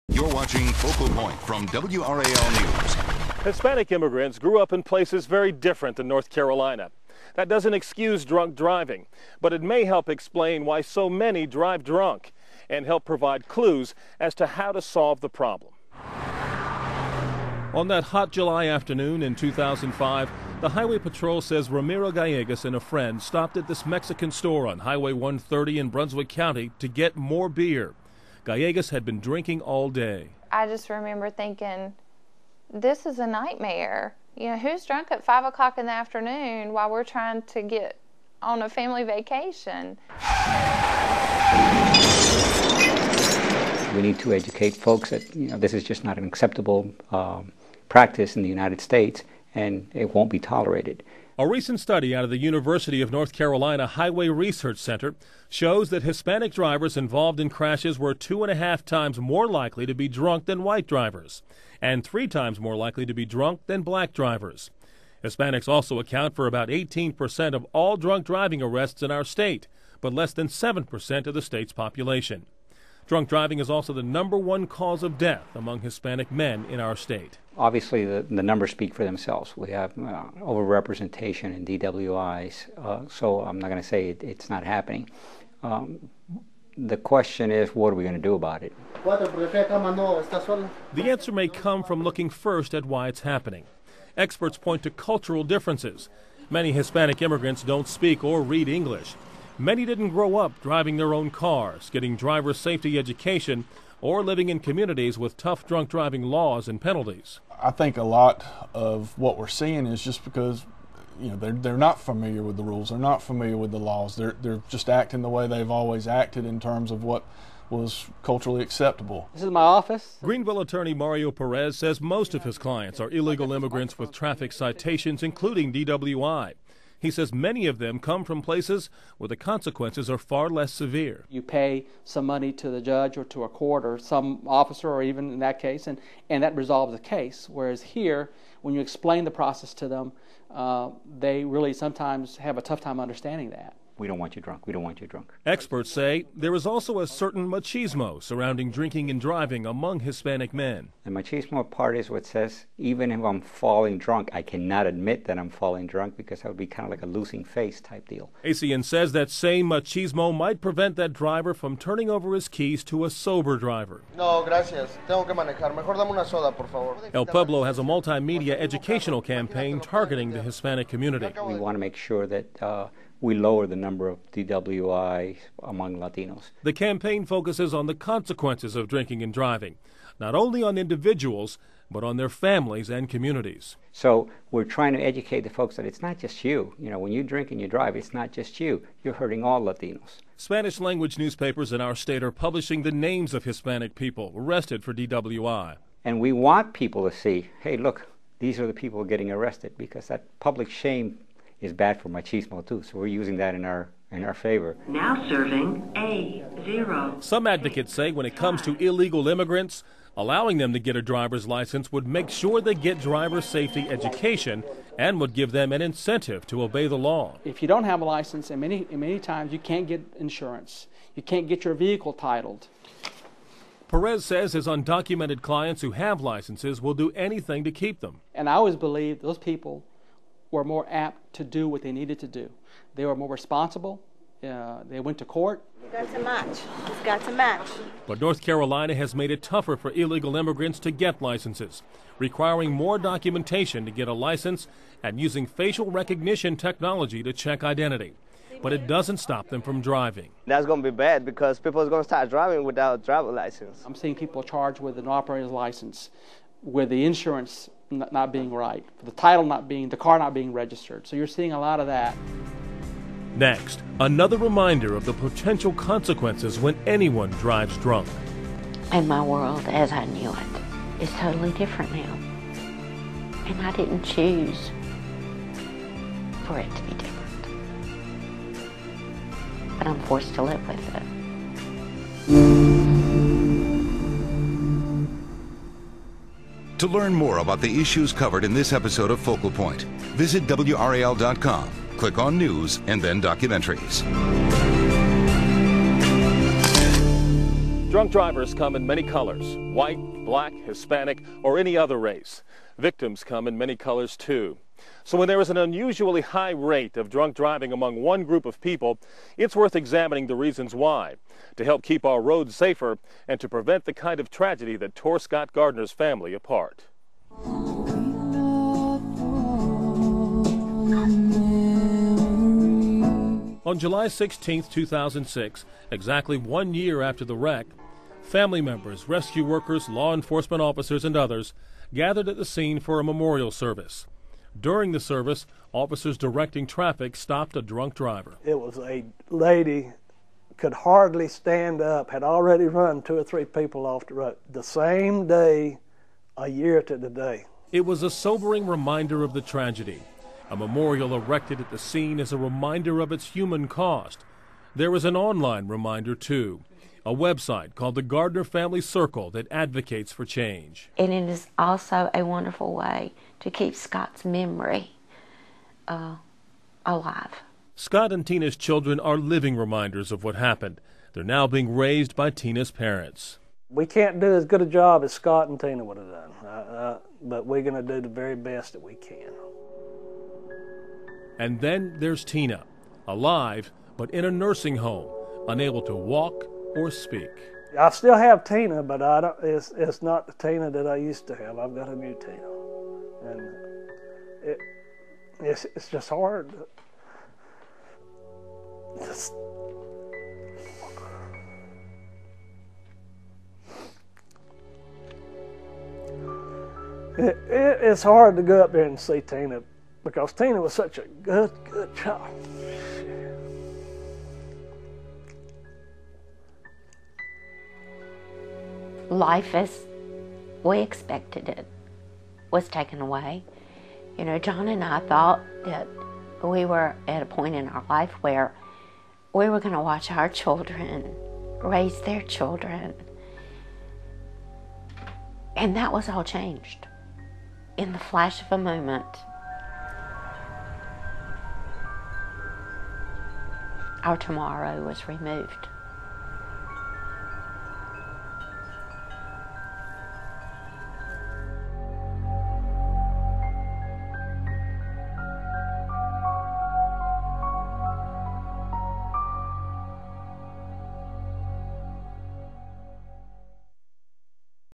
You're watching Focal Point from WRAL News. Hispanic immigrants grew up in places very different than North Carolina. That doesn't excuse drunk driving, but it may help explain why so many drive drunk and help provide clues as to how to solve the problem. On that hot July afternoon in 2005, the Highway Patrol says Ramiro Gallegos and a friend stopped at this Mexican store on Highway 130 in Brunswick County to get more beer. Gallegos had been drinking all day. I just remember thinking, this is a nightmare. You know, who's drunk at 5 o'clock in the afternoon while we're trying to get on a family vacation? We need to educate folks that, this is just not an acceptable practice in the United States, and it won't be tolerated. A recent study out of the University of North Carolina Highway Research Center shows that Hispanic drivers involved in crashes were 2.5 times more likely to be drunk than white drivers, and 3 times more likely to be drunk than black drivers. Hispanics also account for about 18% of all drunk driving arrests in our state, but less than 7% of the state's population. Drunk driving is also the #1 cause of death among Hispanic men in our state. Obviously, the numbers speak for themselves. We have overrepresentation in DWIs, so I'm not going to say it's not happening. The question is, what are we going to do about it? The answer may come from looking first at why it's happening. Experts point to cultural differences. Many Hispanic immigrants don't speak or read English. Many didn't grow up driving their own cars, getting driver safety education, or living in communities with tough drunk driving laws and penalties. I think a lot of what we're seeing is just because they're not familiar with the rules, they're not familiar with the laws, they're just acting the way they've always acted in terms of what was culturally acceptable. This is my office. Greenville attorney Mario Perez says most of his clients are illegal immigrants with traffic citations, including DWI. He says many of them come from places where the consequences are far less severe. You pay some money to the judge or to a court or some officer, or even in that case, and that resolves the case. Whereas here, when you explain the process to them, they really sometimes have a tough time understanding that. We don't want you drunk. We don't want you drunk. Experts say there is also a certain machismo surrounding drinking and driving among Hispanic men. The machismo part is what says, even if I'm falling drunk, I cannot admit that I'm falling drunk because that would be kind of like a losing face type deal. ACN says that same machismo might prevent that driver from turning over his keys to a sober driver. No, gracias. Tengo que manejar. Mejor dame una soda, por favor. El Pueblo has a multimedia educational campaign targeting the Hispanic community. We want to make sure that we lower the number of DWI among Latinos. The campaign focuses on the consequences of drinking and driving, not only on individuals, but on their families and communities. So we're trying to educate the folks that it's not just you. When you drink and you drive, it's not just you. You're hurting all Latinos. Spanish language newspapers in our state are publishing the names of Hispanic people arrested for DWI. And we want people to see, hey, look, these are the people getting arrested, because that public shame is bad for machismo too, so we're using that in our favor. Now serving A0. Some advocates say when it comes to illegal immigrants, allowing them to get a driver's license would make sure they get driver safety education and would give them an incentive to obey the law. If you don't have a license, and many times you can't get insurance, you can't get your vehicle titled. Perez says his undocumented clients who have licenses will do anything to keep them. And I always believe those people were more apt to do what they needed to do. They were more responsible. They went to court. You got to match. It's got to match. But North Carolina has made it tougher for illegal immigrants to get licenses, requiring more documentation to get a license and using facial recognition technology to check identity. But it doesn't stop them from driving. That's going to be bad because people are going to start driving without a driver's license. I'm seeing people charged with an operator's license, with the insurance not being right, the car not being registered. So you're seeing a lot of that. Next, another reminder of the potential consequences when anyone drives drunk. And my world as I knew it is totally different now. And I didn't choose for it to be different. But I'm forced to live with it. To learn more about the issues covered in this episode of Focal Point, visit WRAL.com, click on News, and then Documentaries. Drunk drivers come in many colors: white, black, Hispanic, or any other race. Victims come in many colors too. So when there is an unusually high rate of drunk driving among one group of people, it's worth examining the reasons why, to help keep our roads safer and to prevent the kind of tragedy that tore Scott Gardner's family apart. On July 16, 2006, exactly 1 year after the wreck, family members, rescue workers, law enforcement officers, and others gathered at the scene for a memorial service. During the service, officers directing traffic stopped a drunk driver. It was a lady, could hardly stand up, had already run 2 or 3 people off the road the same day, a year to the day. It was a sobering reminder of the tragedy. A memorial erected at the scene is a reminder of its human cost. There is an online reminder, too, a website called the Gardner Family Circle that advocates for change. And it is also a wonderful way to keep Scott's memory alive. Scott and Tina's children are living reminders of what happened. They're now being raised by Tina's parents. We can't do as good a job as Scott and Tina would have done, but we're going to do the very best that we can. And then there's Tina, alive but in a nursing home, unable to walk or speak. I still have Tina, but it's not the Tina that I used to have. I've got a new Tina, and it's just hard. It's hard to go up there and see Tina, because Tina was such a good child. Life as we expected it was taken away. You know, John and I thought that we were at a point in our life where we were going to watch our children raise their children. And that was all changed in the flash of a moment. Our tomorrow was removed.